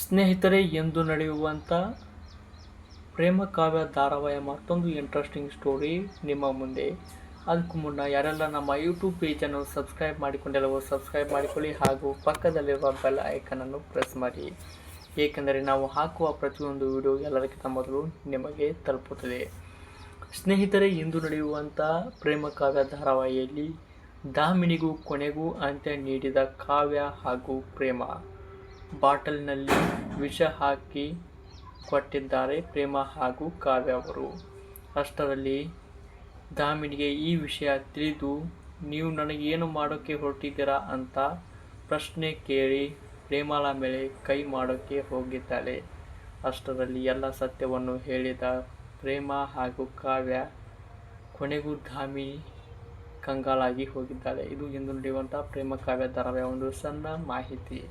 ಸ್ನೇಹಿತರೆ, ಎಂದು ನಡೆಯುವಂಥ ಪ್ರೇಮ ಕಾವ್ಯ ಧಾರಾವಾಹಿಯ ಮತ್ತೊಂದು ಇಂಟ್ರೆಸ್ಟಿಂಗ್ ಸ್ಟೋರಿ ನಿಮ್ಮ ಮುಂದೆ. ಅದಕ್ಕೂ ಮುನ್ನ ಯಾರೆಲ್ಲ ನಮ್ಮ ಯೂಟ್ಯೂಬ್ ಪೇಜನ್ನು ಸಬ್ಸ್ಕ್ರೈಬ್ ಮಾಡಿಕೊಂಡಿಲ್ಲವೋ ಸಬ್ಸ್ಕ್ರೈಬ್ ಮಾಡಿಕೊಳ್ಳಿ ಹಾಗೂ ಪಕ್ಕದಲ್ಲಿರುವ ಬೆಲ್ ಐಕನನ್ನು ಪ್ರೆಸ್ ಮಾಡಿ, ಏಕೆಂದರೆ ನಾವು ಹಾಕುವ ಪ್ರತಿಯೊಂದು ವಿಡಿಯೋ ಎಲ್ಲದಕ್ಕಿಂತ ಮೊದಲು ನಿಮಗೆ ತಲುಪುತ್ತದೆ. ಸ್ನೇಹಿತರೆ, ಇಂದು ನಡೆಯುವಂಥ ಪ್ರೇಮ ಕಾವ್ಯ ಧಾರಾವಾಹಿಯಲ್ಲಿ ದಾಮಿನಿಗೂ ಕೊನೆಗೂ ಅಂತ್ಯ ನೀಡಿದ ಕಾವ್ಯ ಹಾಗೂ ಪ್ರೇಮ. ಬಾಟಲಿನಲ್ಲಿ ವಿಷ ಹಾಕಿ ಕೊಟ್ಟಿದ್ದಾರೆ ಪ್ರೇಮ ಹಾಗೂ ಕಾವ್ಯ ಅವರು. ಅಷ್ಟರಲ್ಲಿ ದಾಮಿನಿಗೆ ಈ ವಿಷಯ ತಿಳಿದು, ನೀವು ನನಗೆ ಏನು ಮಾಡೋಕ್ಕೆ ಹೊರಟಿದ್ದೀರಾ ಅಂತ ಪ್ರಶ್ನೆ ಕೇಳಿ ಪ್ರೇಮಳ ಮೇಲೆ ಕೈ ಮಾಡೋಕ್ಕೆ ಹೋಗಿದ್ದಾಳೆ. ಅಷ್ಟರಲ್ಲಿ ಎಲ್ಲ ಸತ್ಯವನ್ನು ಹೇಳಿದ ಪ್ರೇಮ ಹಾಗೂ ಕಾವ್ಯ ಕೊನೆಗೂ ದಾಮಿನಿ ಕಂಗಾಲಾಗಿ ಹೋಗಿದ್ದಾಳೆ. ಇದು ಇಂದು ನಡೆಯುವಂಥ ಪ್ರೇಮ ಕಾವ್ಯ ಧಾರಾವಾಹಿಯ ಒಂದು ಸಣ್ಣ ಮಾಹಿತಿ.